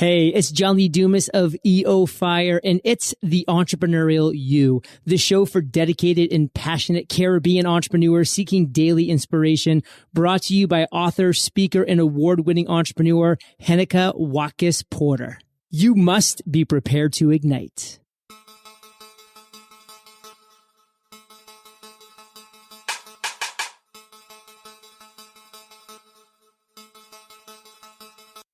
Hey, it's John Lee Dumas of EO Fire, and it's The Entrepreneurial You, the show for dedicated and passionate Caribbean entrepreneurs seeking daily inspiration, brought to you by author, speaker, and award-winning entrepreneur Heneka Watkis-Porter. You must be prepared to ignite.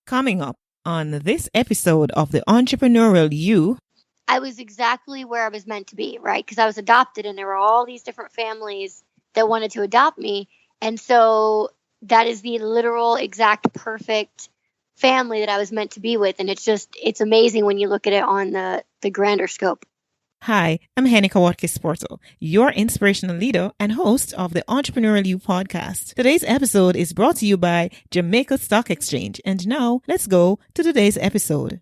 Coming up on this episode of The Entrepreneurial You. I was exactly where I was meant to be, right? Because I was adopted and there were all these different families that wanted to adopt me. And so that is the literal, exact, perfect family that I was meant to be with. And it's amazing when you look at it on the grander scope. Hi, I'm Heneka Watkis-Porter, your inspirational leader and host of the Entrepreneurial You podcast. Today's episode is brought to you by Jamaica Stock Exchange. And now let's go to today's episode.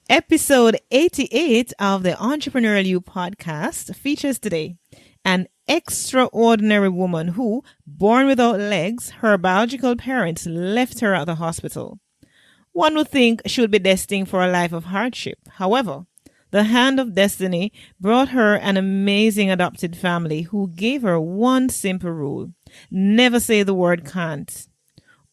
Episode 88 of the Entrepreneurial You podcast features today an extraordinary woman who, born without legs, her biological parents left her at the hospital. One would think she would be destined for a life of hardship. However, the hand of destiny brought her an amazing adopted family who gave her one simple rule: never say the word can't.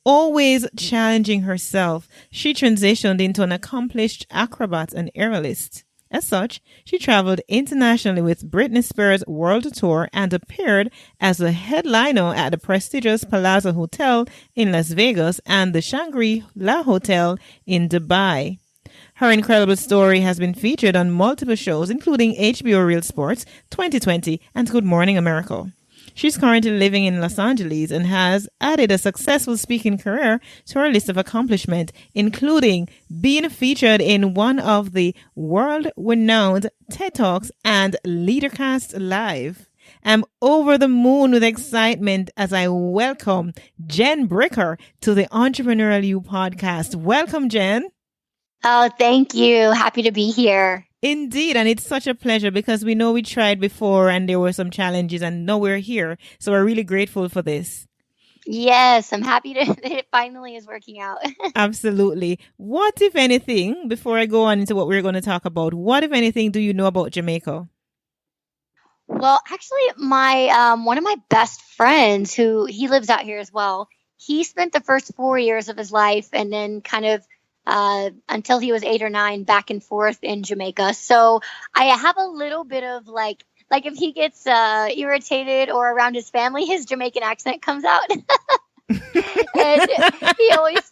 Always challenging herself, she transitioned into an accomplished acrobat and aerialist. As such, she traveled internationally with Britney Spears' world tour and appeared as a headliner at the prestigious Palazzo Hotel in Las Vegas and the Shangri-La Hotel in Dubai. Her incredible story has been featured on multiple shows, including HBO Real Sports, 2020, and Good Morning America. She's currently living in Los Angeles and has added a successful speaking career to her list of accomplishments, including being featured in one of the world-renowned TED Talks and Leadercast Live. I'm over the moon with excitement as I welcome Jen Bricker to the Entrepreneurial You podcast. Welcome, Jen. Oh, thank you. Happy to be here. Indeed. And it's such a pleasure because we know we tried before and there were some challenges and now we're here. So we're really grateful for this. Yes, I'm happy that it finally is working out. Absolutely. What, if anything, before I go on into what we're going to talk about, what, if anything, do you know about Jamaica? Well, actually, my one of my best friends, he lives out here as well, he spent the first 4 years of his life and then kind of until he was 8 or 9 back and forth in Jamaica. So I have a little bit of like if he gets irritated or around his family, his Jamaican accent comes out. And he always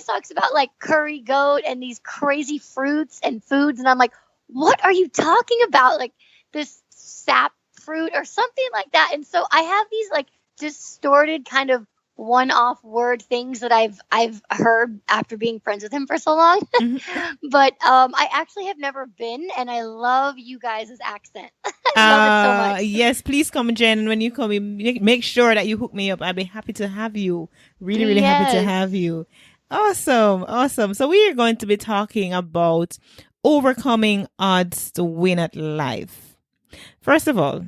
talks about like curry goat and these crazy fruits and foods. And I'm like, what are you talking about? Like this sap fruit or something like that. And so I have these like distorted kind of one-off word things that I've heard after being friends with him for so long. Mm-hmm. But I actually have never been, and I love you guys' accent. I love it so much. Yes, please come, Jen. And when you come, make sure that you hook me up. I'd be happy to have you. Really happy to have you. Awesome. So we are going to be talking about overcoming odds to win at life. First of all,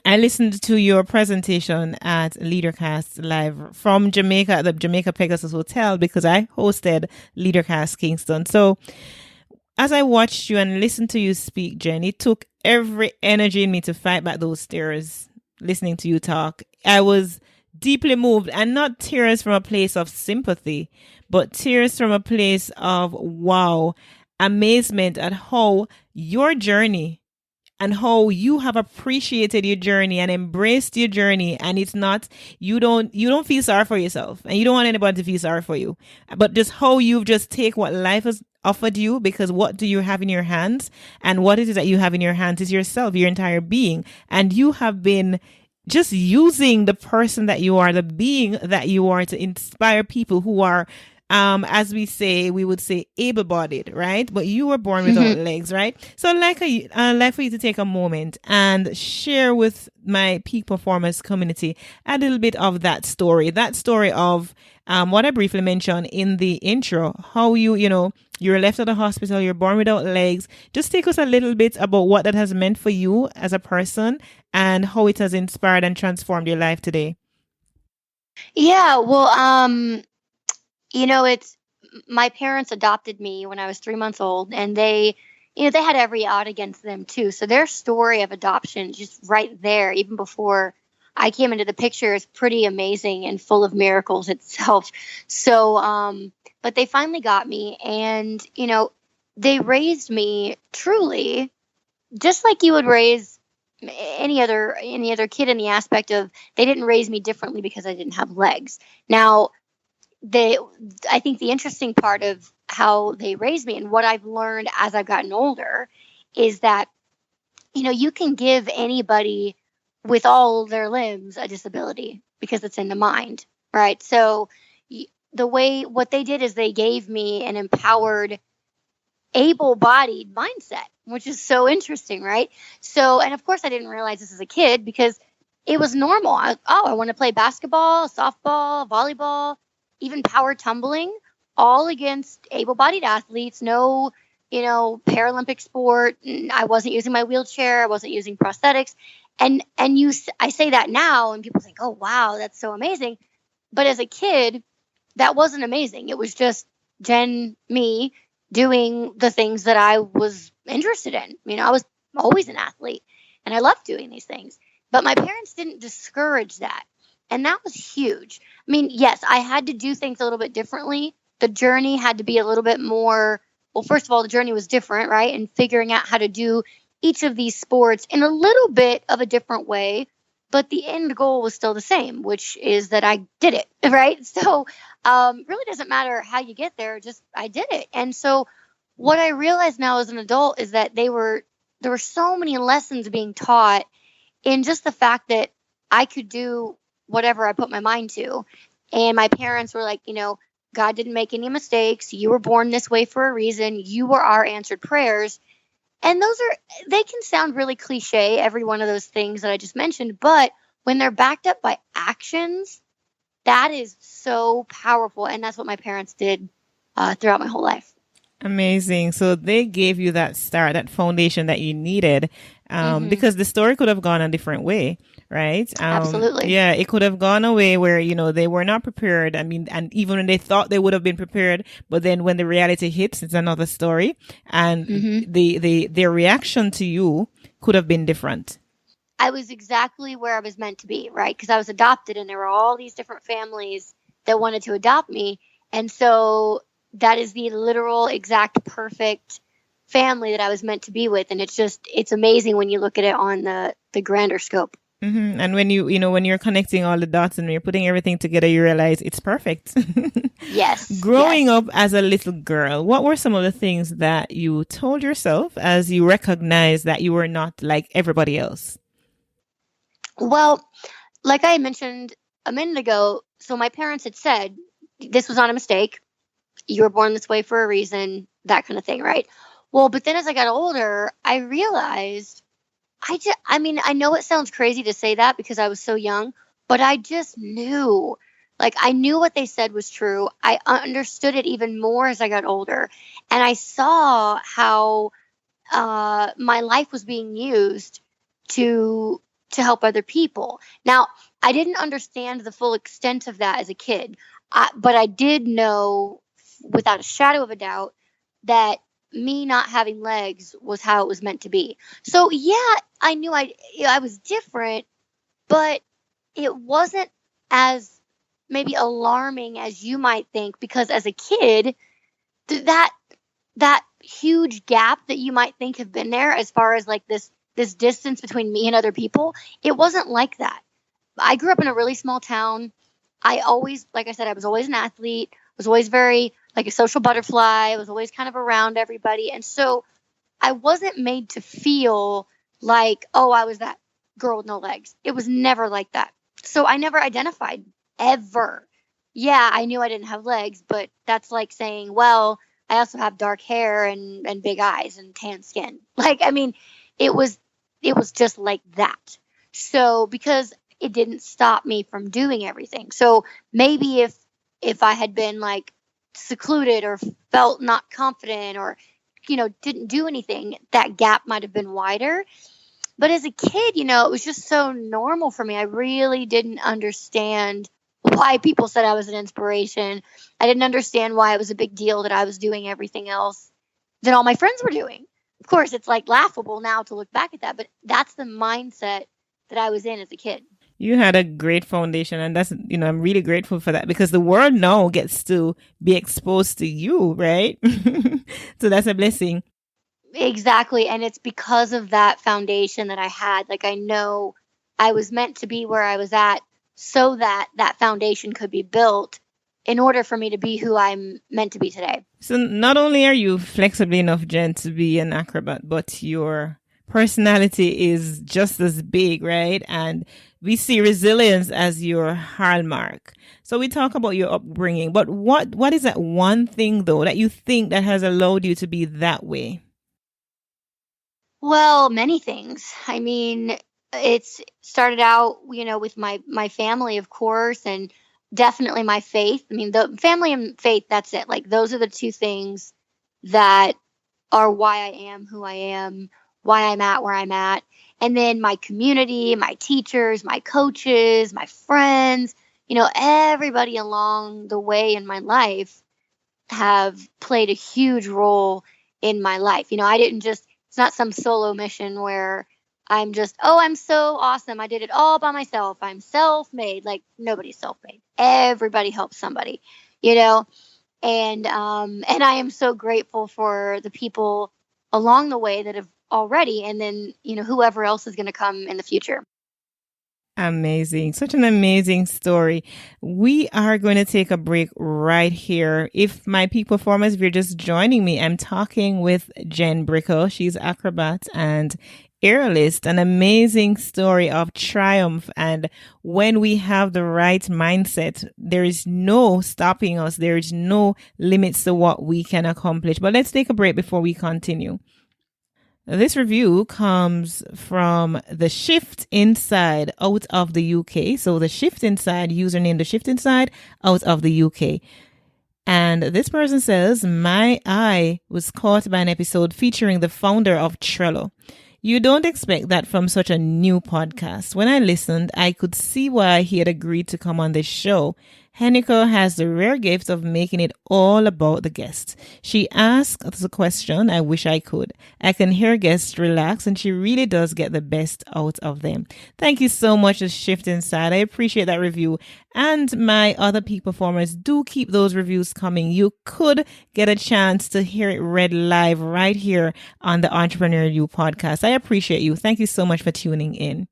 I listened to your presentation at Leadercast Live from Jamaica at the Jamaica Pegasus Hotel because I hosted Leadercast Kingston. So as I watched you and listened to you speak, Jen, it took every energy in me to fight back those tears listening to you talk. I was deeply moved, and not tears from a place of sympathy, but tears from a place of wow, amazement at how your journey and how you have appreciated your journey and embraced your journey. And it's not, you don't feel sorry for yourself and you don't want anybody to feel sorry for you, but just how you've just take what life has offered you, because what do you have in your hands? And what it is that you have in your hands is yourself, your entire being. And you have been just using the person that you are, the being that you are, to inspire people who are we would say able-bodied, right? But you were born without legs, right? So I'd like for you to take a moment and share with my peak performance community a little bit of that story of what I briefly mentioned in the intro, how you're left at the hospital, you're born without legs. Just take us a little bit about what that has meant for you as a person and how it has inspired and transformed your life today. Yeah, well, it's my parents adopted me when I was 3 months old, and they had every odd against them too. So their story of adoption, just right there, even before I came into the picture, is pretty amazing and full of miracles itself. So, but they finally got me, and, they raised me truly just like you would raise any other kid, in the aspect of they didn't raise me differently because I didn't have legs. Now, I think the interesting part of how they raised me and what I've learned as I've gotten older is that, you can give anybody with all their limbs a disability because it's in the mind, right? So what they did is they gave me an empowered, able-bodied mindset, which is so interesting, right? So, and of course I didn't realize this as a kid because it was normal. I want to play basketball, softball, volleyball, even power tumbling, all against able-bodied athletes. No, Paralympic sport. I wasn't using my wheelchair. I wasn't using prosthetics. I say that now, and people think, "Oh, wow, that's so amazing." But as a kid, that wasn't amazing. It was just me doing the things that I was interested in. I was always an athlete, and I loved doing these things. But my parents didn't discourage that. And that was huge. I mean, yes, I had to do things a little bit differently. The journey had to be a little bit more, well, first of all, the journey was different, right? And figuring out how to do each of these sports in a little bit of a different way. But the end goal was still the same, which is that I did it, right? So really doesn't matter how you get there, just I did it. And so what I realize now as an adult is that there were so many lessons being taught in just the fact that I could do whatever I put my mind to. And my parents were like, God didn't make any mistakes. You were born this way for a reason. You were our answered prayers. And they can sound really cliche, every one of those things that I just mentioned. But when they're backed up by actions, that is so powerful. And that's what my parents did throughout my whole life. Amazing. So they gave you that start, that foundation that you needed, because the story could have gone a different way, right? Absolutely. Yeah, it could have gone a way where, they were not prepared. I mean, and even when they thought they would have been prepared, but then when the reality hits, it's another story. And their reaction to you could have been different. I was exactly where I was meant to be, right? Because I was adopted, and there were all these different families that wanted to adopt me. And so that is the literal, exact, perfect family that I was meant to be with. And it's amazing when you look at it on the grander scope. Mm-hmm. And when when you're connecting all the dots and when you're putting everything together, you realize it's perfect. Yes. Growing up as a little girl, what were some of the things that you told yourself as you recognized that you were not like everybody else? Well, like I mentioned a minute ago, so my parents had said, this was not a mistake. You were born this way for a reason, that kind of thing, right? Well, but then as I got older, I realized, I know it sounds crazy to say that because I was so young, but I just knew, I knew what they said was true. I understood it even more as I got older. And I saw how my life was being used to help other people. Now, I didn't understand the full extent of that as a kid, but I did know without a shadow of a doubt that me not having legs was how it was meant to be. So yeah, I knew I was different, but it wasn't as maybe alarming as you might think, because as a kid, that huge gap that you might think have been there as far as this distance between me and other people, it wasn't like that. I grew up in a really small town. I always, like I said, I was always an athlete, was always very like a social butterfly. I was always kind of around everybody. And so I wasn't made to feel like, oh, I was that girl with no legs. It was never like that. So I never identified ever. Yeah, I knew I didn't have legs, but that's like saying, well, I also have dark hair and big eyes and tan skin. It was just like that. So because it didn't stop me from doing everything. So maybe if I had been secluded or felt not confident or, didn't do anything, that gap might have been wider. But as a kid, it was just so normal for me. I really didn't understand why people said I was an inspiration. I didn't understand why it was a big deal that I was doing everything else that all my friends were doing. Of course, it's like laughable now to look back at that, but that's the mindset that I was in as a kid. You had a great foundation, and that's, I'm really grateful for that, because the world now gets to be exposed to you, right? So that's a blessing. Exactly. And it's because of that foundation that I had. Like, I know I was meant to be where I was at so that that foundation could be built in order for me to be who I'm meant to be today. So not only are you flexible enough, Jen, to be an acrobat, but your personality is just as big, right? And we see resilience as your hallmark. So we talk about your upbringing, but what is that one thing, though, that you think that has allowed you to be that way? Well, many things. I mean, it's started out, with my family, of course, and definitely my faith. I mean, the family and faith, that's it. Like, those are the two things that are why I am who I am, why I'm at where I'm at. And then my community, my teachers, my coaches, my friends, everybody along the way in my life have played a huge role in my life. I didn't just, it's not some solo mission where I'm just, I'm so awesome, I did it all by myself, I'm self-made. Like, nobody's self-made. Everybody helps somebody, and I am so grateful for the people along the way that have already, and then, whoever else is going to come in the future. Amazing. Such an amazing story. We are going to take a break right here. If my peak performers, if you're just joining me, I'm talking with Jen Brickell. She's acrobat and aerialist, an amazing story of triumph. And when we have the right mindset, there is no stopping us. There is no limits to what we can accomplish. But let's take a break before we continue. This review comes from The Shift Inside out of the UK. So The Shift Inside, username The Shift Inside out of the UK. And this person says, my eye was caught by an episode featuring the founder of Trello. You don't expect that from such a new podcast. When I listened, I could see why he had agreed to come on this show. Heneka has the rare gift of making it all about the guest. She asks a question, I wish I could. I can hear guests relax, and she really does get the best out of them. Thank you so much, The Shift Inside. I appreciate that review. And my other peak performers, do keep those reviews coming. You could get a chance to hear it read live right here on the Entrepreneur You podcast. I appreciate you. Thank you so much for tuning in.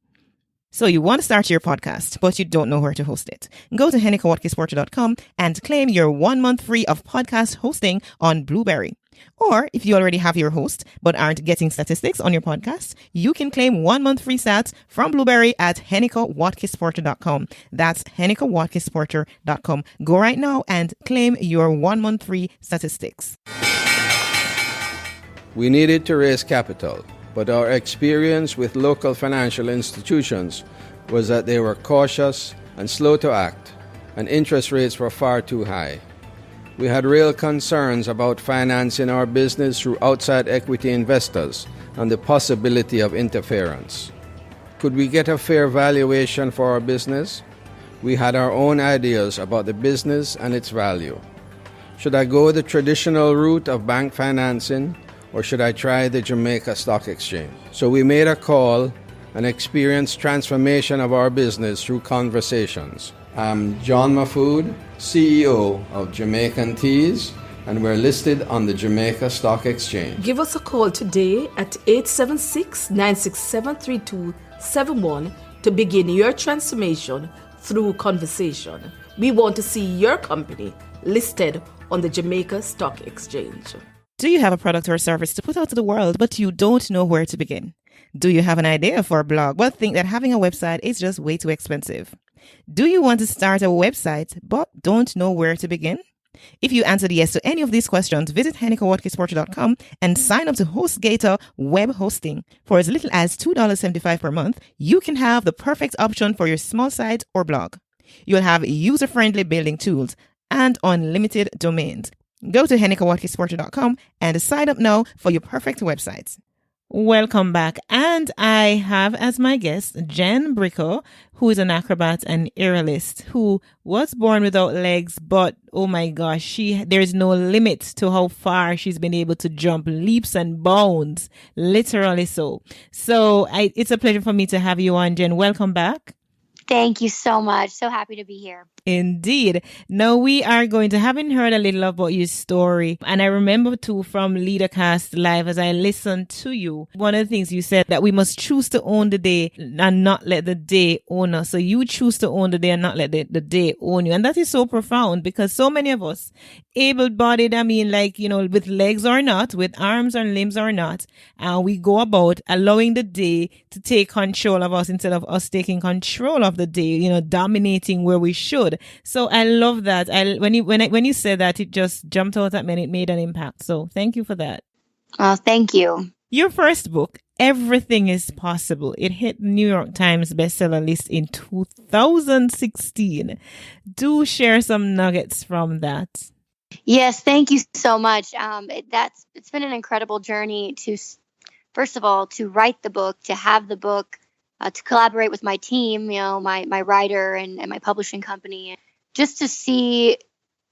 So you want to start your podcast, but you don't know where to host it. Go to HenekaWatkis-Porter.com and claim your 1 month free of podcast hosting on Blueberry. Or if you already have your host, but aren't getting statistics on your podcast, you can claim 1 month free stats from Blueberry at HenekaWatkis-Porter.com. That's HenekaWatkis-Porter.com. Go right now and claim your 1 month free statistics. We needed to raise capital, but our experience with local financial institutions was that they were cautious and slow to act, and interest rates were far too high. We had real concerns about financing our business through outside equity investors and the possibility of interference. Could we get a fair valuation for our business? We had our own ideas about the business and its value. Should I go the traditional route of bank financing, or should I try the Jamaica Stock Exchange? So we made a call and experienced transformation of our business through conversations. I'm John Mahfood, CEO of Jamaican Teas, and we're listed on the Jamaica Stock Exchange. Give us a call today at 876-967-3271 to begin your transformation through conversation. We want to see your company listed on the Jamaica Stock Exchange. Do you have a product or service to put out to the world, but you don't know where to begin? Do you have an idea for a blog, but think that having a website is just way too expensive? Do you want to start a website, but don't know where to begin? If you answered yes to any of these questions, visit HenekaWatkis-Porter.com and sign up to HostGator Web Hosting. For as little as $2.75 per month, you can have the perfect option for your small site or blog. You'll have user-friendly building tools and unlimited domains. Go to HenekaWatkis-Porter.com and sign up now for your perfect website. Welcome back. And I have as my guest Jen Bricko, who is an acrobat and aerialist who was born without legs, but oh my gosh, there's no limit to how far she's been able to jump leaps and bounds, literally so. So it's a pleasure for me to have you on, Jen. Welcome back. Thank you so much. So happy to be here. Indeed. Now we are going to, having heard a little about your story, and I remember too from LeaderCast Live as I listened to you, one of the things you said that we must choose to own the day and not let the day own us. So you choose to own the day and not let the day own you. And that is so profound because so many of us, able-bodied, with legs or not, with arms and limbs or not, we go about allowing the day to take control of us instead of us taking control of the day, dominating where we should. So I love that. When you said that, it just jumped out at me and it made an impact. So thank you for that. Oh, thank you. Your first book, Everything is Possible. It hit the New York Times bestseller list in 2016. Do share some nuggets from that. Yes, thank you so much. It's been an incredible journey to, first of all, to write the book, to have the book, to collaborate with my team, my writer and my publishing company. Just to see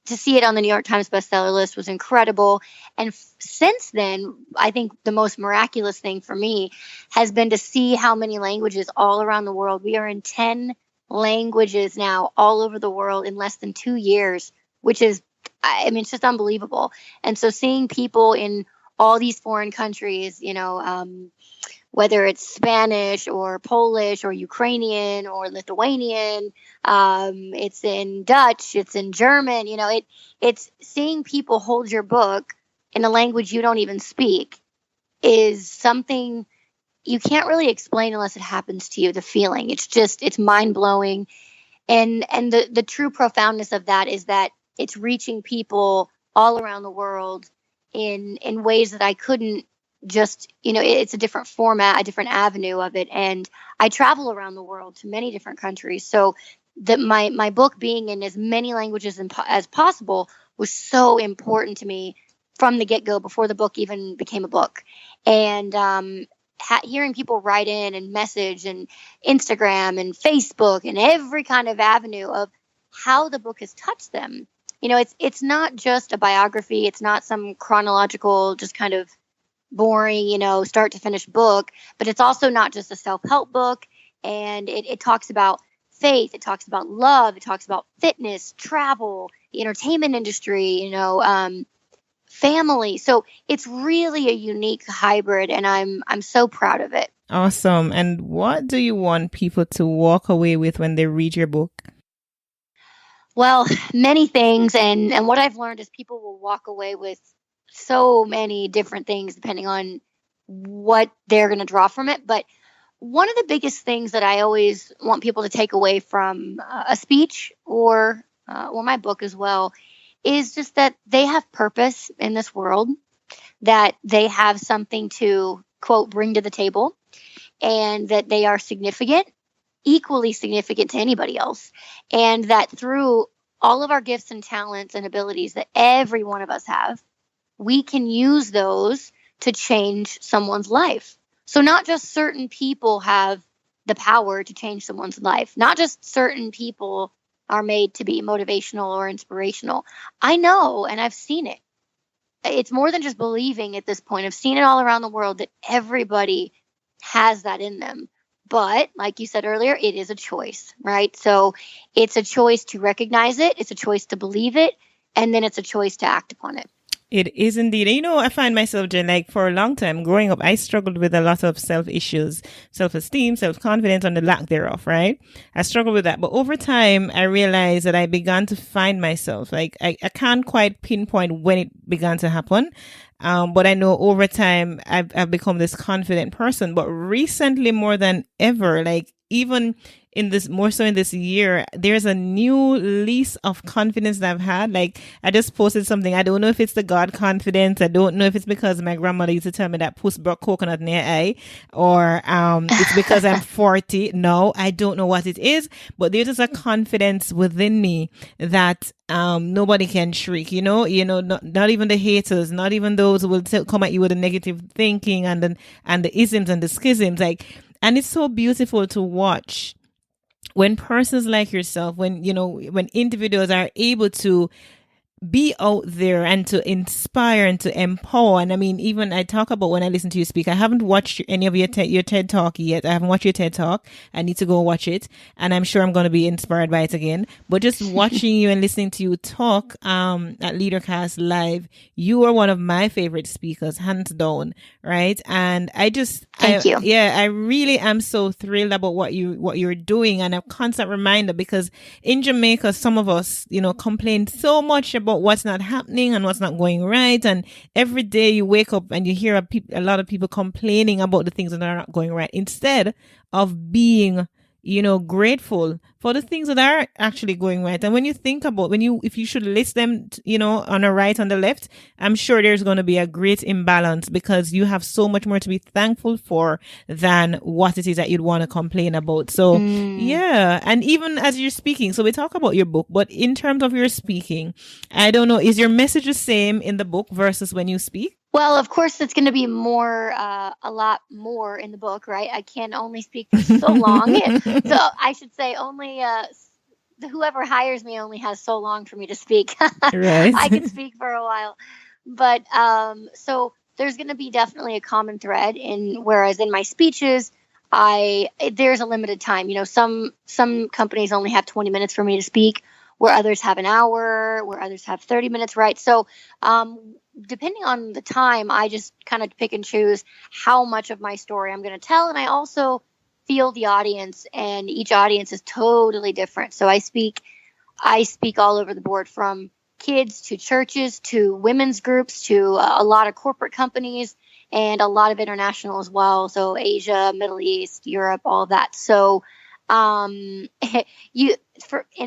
it on the New York Times bestseller list was incredible. And since then, I think the most miraculous thing for me has been to see how many languages all around the world. We are in 10 languages now all over the world in less than 2 years, which is, it's just unbelievable. And so seeing people in all these foreign countries, whether it's Spanish or Polish or Ukrainian or Lithuanian, it's in Dutch, it's in German, it's seeing people hold your book in a language you don't even speak is something you can't really explain unless it happens to you, the feeling. It's mind-blowing. And the true profoundness of that is that it's reaching people all around the world in ways that I couldn't just, it's a different format, a different avenue of it. And I travel around the world to many different countries. So that my book being in as many languages as possible was so important to me from the get-go before the book even became a book. And hearing people write in and message and Instagram and Facebook and every kind of avenue of how the book has touched them. It's not just a biography. It's not some chronological, just kind of boring, start to finish book, but it's also not just a self-help book. And it talks about faith. It talks about love. It talks about fitness, travel, the entertainment industry, family. So it's really a unique hybrid, and I'm so proud of it. Awesome. And what do you want people to walk away with when they read your book? Well, many things. And what I've learned is people will walk away with so many different things depending on what they're going to draw from it. But one of the biggest things that I always want people to take away from a speech or my book as well is just that they have purpose in this world, that they have something to, quote, bring to the table, and that they are significant, equally significant to anybody else. And that through all of our gifts and talents and abilities that every one of us have, we can use those to change someone's life. So not just certain people have the power to change someone's life. Not just certain people are made to be motivational or inspirational. I know, and I've seen it. It's more than just believing at this point. I've seen it all around the world that everybody has that in them. But like you said earlier, it is a choice, right? So it's a choice to recognize it. It's a choice to believe it. And then it's a choice to act upon it. It is indeed. And, I find myself, Jen, for a long time growing up, I struggled with a lot of self-issues, self-esteem, self-confidence, and the lack thereof, right? I struggled with that. But over time, I realized that I began to find myself. I can't quite pinpoint when it began to happen. But I know over time, I've become this confident person. But recently, more than ever, even in this, more so in this year, there's a new lease of confidence that I've had. Like, I just posted something. I don't know if it's the God confidence. I don't know if it's because my grandmother used to tell me that puss brought coconut near eye, or it's because I'm 40. No, I don't know what it is, but there's just a confidence within me that nobody can shriek, not even the haters, not even those who will come at you with the negative thinking and the isms and the schisms. Like, and it's so beautiful to watch when persons like yourself, when individuals are able to be out there and to inspire and to empower. And I mean, even I talk about when I listen to you speak, I haven't watched any of your TED Talk yet. I haven't watched your TED Talk. I need to go watch it. And I'm sure I'm going to be inspired by it again. But just watching you and listening to you talk at LeaderCast Live, you are one of my favorite speakers, hands down, right? And Thank you. Yeah, I really am so thrilled about what you're doing, and a constant reminder, because in Jamaica, some of us, complain so much about what's not happening and what's not going right. And every day you wake up and you hear a lot of people complaining about the things that are not going right, instead of being, grateful for the things that are actually going right. And when you think about, if you should list them, on the right, on the left, I'm sure there's going to be a great imbalance, because you have so much more to be thankful for than what it is that you'd want to complain about. So yeah. And even as you're speaking, so we talk about your book, but in terms of your speaking, I don't know, is your message the same in the book versus when you speak? Well, of course, it's going to be more, a lot more in the book, right? I can only speak for so long. So I should say only whoever hires me only has so long for me to speak. Right. I can speak for a while. But so there's going to be definitely a common thread, whereas in my speeches, there's a limited time. Some companies only have 20 minutes for me to speak, where others have an hour, where others have 30 minutes, right? So depending on the time, I just kind of pick and choose how much of my story I'm going to tell. And I also feel the audience, and each audience is totally different. So I speak all over the board, from kids to churches to women's groups to a lot of corporate companies, and a lot of international as well. So Asia, Middle East, Europe, all of that. So in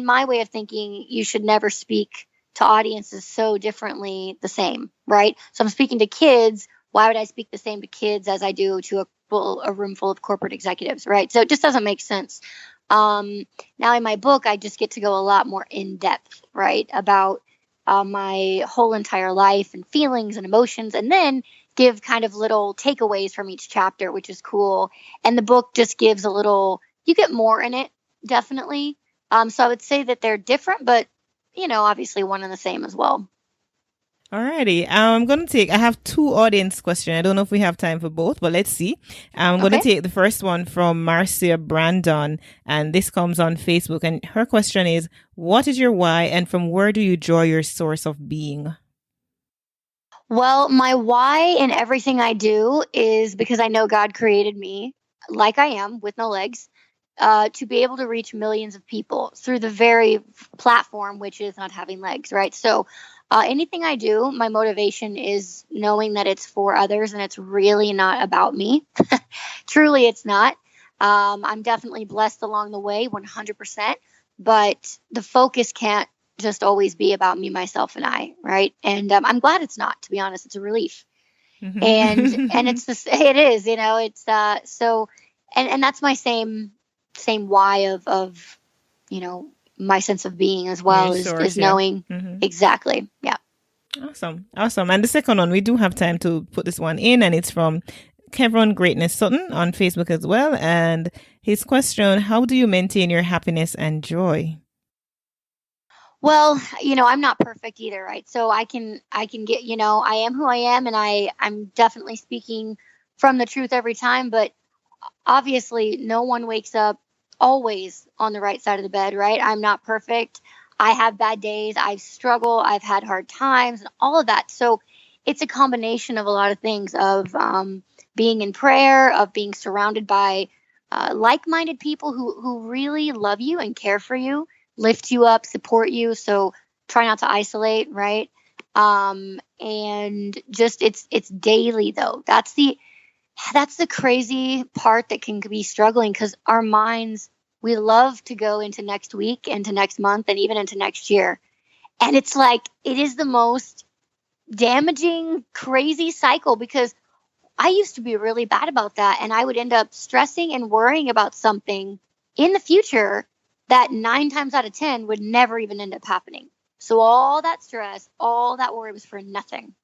my way of thinking, you should never speak to audiences so differently the same, right? So I'm speaking to kids. Why would I speak the same to kids as I do to a room full of corporate executives, right? So it just doesn't make sense. Now in my book, I just get to go a lot more in depth, right, about my whole entire life and feelings and emotions, and then give kind of little takeaways from each chapter, which is cool. And the book just gives you get more in it, definitely. So I would say that they're different, but obviously one and the same as well. Alrighty. I have two audience questions. I don't know if we have time for both, but let's see. I'm going to take the first one from Marcia Brandon, and this comes on Facebook. And her question is, what is your why, and from where do you draw your source of being? Well, my why in everything I do is because I know God created me like I am, with no legs, to be able to reach millions of people through the very platform, which is not having legs, right? So anything I do, my motivation is knowing that it's for others, and it's really not about me. Truly, it's not. I'm definitely blessed along the way, 100%, but the focus can't just always be about me, myself, and I, right? And I'm glad it's not, to be honest. It's a relief. Mm-hmm. And it is, it's so, and that's my same why of my sense of being as well, is knowing. Mm-hmm. Exactly. Yeah. Awesome. And the second one, we do have time to put this one in, and it's from Kevin Greatness Sutton on Facebook as well. And his question, how do you maintain your happiness and joy? Well, I'm not perfect either, right? So I can get, I am who I am, and I'm definitely speaking from the truth every time, but obviously no one wakes up always on the right side of the bed, right? I'm not perfect. I have bad days. I've struggled. I've had hard times and all of that. So it's a combination of a lot of things, of being in prayer, of being surrounded by like-minded people who really love you and care for you, lift you up, support you. So try not to isolate, right? And just it's daily though. That's the crazy part that can be struggling, because our minds, we love to go into next week, into next month, and even into next year. And it's like, it is the most damaging, crazy cycle, because I used to be really bad about that. And I would end up stressing and worrying about something in the future that 9 times out of 10 would never even end up happening. So all that stress, all that worry was for nothing.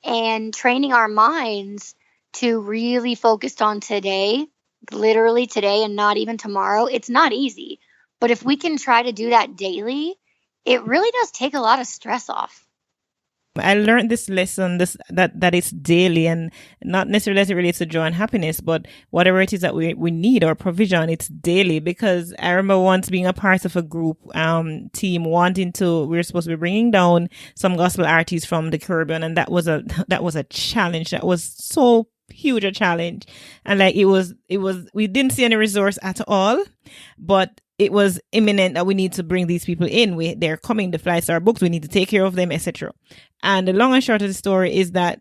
And training our minds to really focus on today, literally today and not even tomorrow, it's not easy. But if we can try to do that daily, it really does take a lot of stress off. I learned this lesson, that it's daily, and not necessarily as it relates to joy and happiness, but whatever it is that we need or provision, it's daily. Because I remember once being a part of a group team we were supposed to be bringing down some gospel artists from the Caribbean, and that was a challenge. That was so huge a challenge, and like it was we didn't see any resource at all, but it was imminent that we need to bring these people in. They're coming, the flights are booked, we need to take care of them, etc. And the long and short of the story is that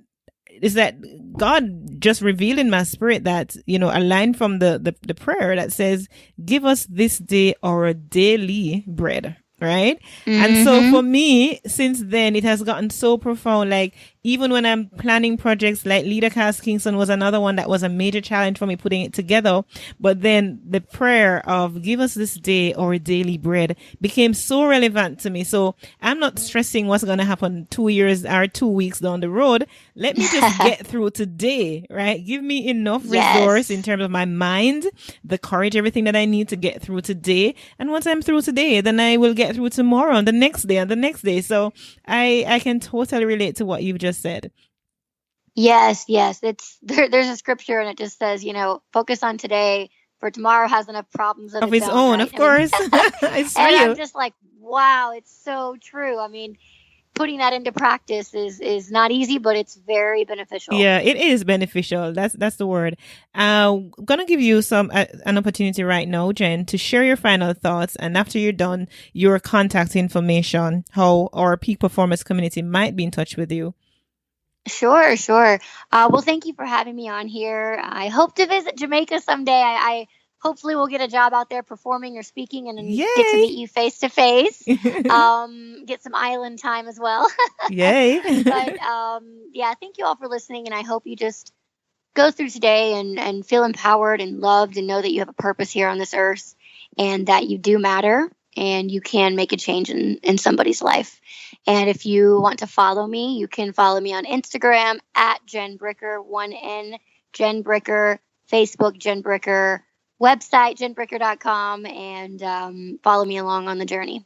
God just revealed in my spirit that, a line from the prayer that says, "Give us this day our daily bread." Right. Mm-hmm. And so for me, since then, it has gotten so profound. Like, even when I'm planning projects like Leader Cast Kingston was another one that was a major challenge for me putting it together. But then the prayer of "give us this day our daily bread" became so relevant to me. So I'm not stressing what's going to happen 2 years or 2 weeks down the road. Let me just get through today, right? Give me enough resource in terms of my mind, the courage, everything that I need to get through today. And once I'm through today, then I will get through tomorrow and the next day and the next day. So I can totally relate to what you've just said. Yes. It's there's a scripture and it just says, focus on today, for tomorrow has enough problems of its own. Right? Of course. It's and real. I'm just like, wow, it's so true. I mean, putting that into practice is not easy, but it's very beneficial. Yeah, it is beneficial. That's the word. I'm going to give you an opportunity right now, Jen, to share your final thoughts. And after you're done, your contact information, how our peak performance community might be in touch with you. Sure. Well, thank you for having me on here. I hope to visit Jamaica someday. I hopefully will get a job out there performing or speaking, and get to meet you face to face. Get some island time as well. Yay. But thank you all for listening, and I hope you just go through today and feel empowered and loved, and know that you have a purpose here on this earth, and that you do matter, and you can make a change in somebody's life. And if you want to follow me, you can follow me on Instagram at Jen Bricker, 1N, Jen Bricker, Facebook, Jen Bricker, website, jenbricker.com, and follow me along on the journey.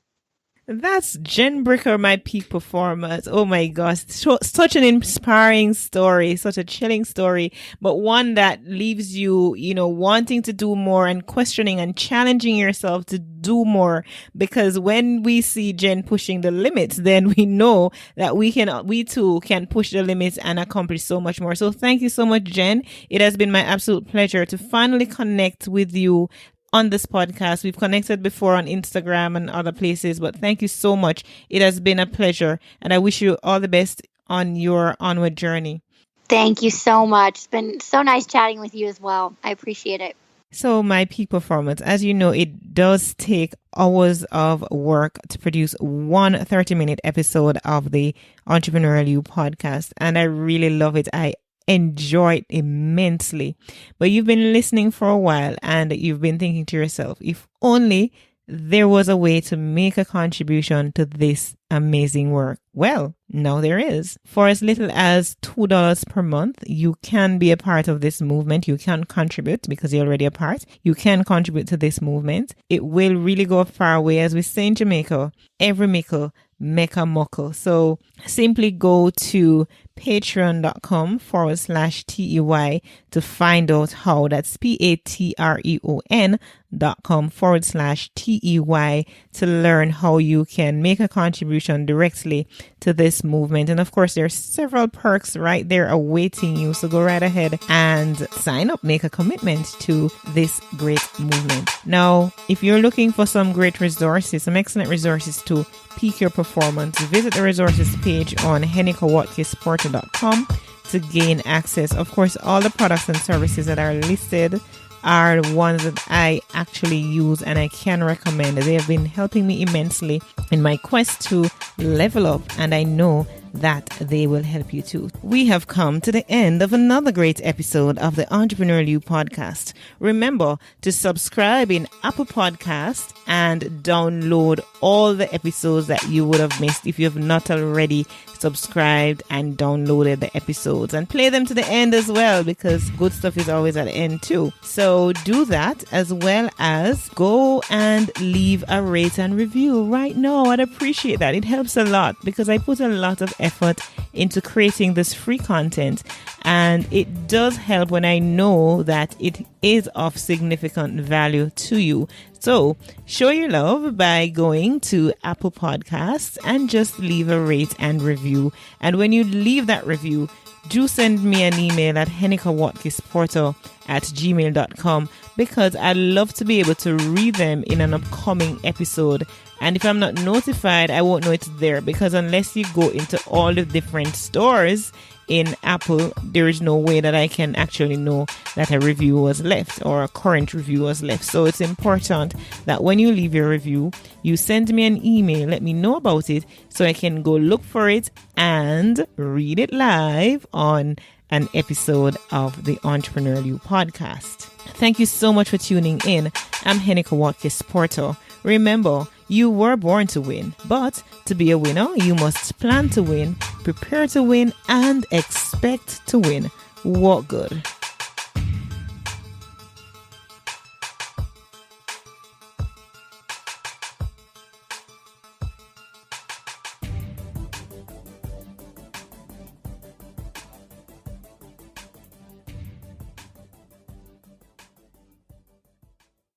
That's Jen Bricker, my peak performance. Oh my gosh. Such an inspiring story, such a chilling story, but one that leaves you, wanting to do more and questioning and challenging yourself to do more. Because when we see Jen pushing the limits, then we know that we too can push the limits and accomplish so much more. So thank you so much, Jen. It has been my absolute pleasure to finally connect with you on this podcast. We've connected before on Instagram and other places, but thank you so much. It has been a pleasure, and I wish you all the best on your onward journey. Thank you so much. It's been so nice chatting with you as well. I appreciate it. So my peak performance, as you know, it does take hours of work to produce one 30-minute episode of the Entrepreneurial You podcast, and I really love it. I enjoy it immensely. But you've been listening for a while and you've been thinking to yourself, if only there was a way to make a contribution to this amazing work. Well, now there is. For as little as $2 per month, you can be a part of this movement. You can contribute because you're already a part. You can contribute to this movement. It will really go a far way. As we say in Jamaica, every mickle make a muckle. So simply go to patreon.com/TEY to find out how. That's patreon.com/TEY to learn how you can make a contribution directly to this movement. And of course, there are several perks right there awaiting you. So go right ahead and sign up, make a commitment to this great movement. Now, if you're looking for some great resources, some excellent resources to peak your performance, visit the resources page on HenekaWatkis-Porter.com to gain access. Of course, all the products and services that are listed are ones that I actually use and I can recommend. They have been helping me immensely in my quest to level up, and I know that they will help you too. We have come to the end of another great episode of the Entrepreneurial You podcast. Remember to subscribe in Apple Podcasts and download all the episodes that you would have missed if you have not already subscribed and downloaded the episodes, and play them to the end as well, because good stuff is always at the end too. So do that, as well as go and leave a rate and review right now. I'd appreciate that. It helps a lot because I put a lot of effort into creating this free content, and it does help when I know that it is of significant value to you. So show your love by going to Apple Podcasts and just leave a rate and review. And when you leave that review, do send me an email at henekawatkisporter@gmail.com, because I'd love to be able to read them in an upcoming episode. And if I'm not notified, I won't know it's there, because unless you go into all the different stores in Apple, there is no way that I can actually know that a review was left or a current review was left. So it's important that when you leave your review, you send me an email, let me know about it, so I can go look for it and read it live on an episode of the Entrepreneurial You podcast. Thank you so much for tuning in. I'm Heneka Watkis-Porter. Remember, you were born to win, but to be a winner, you must plan to win, prepare to win, and expect to win. What good?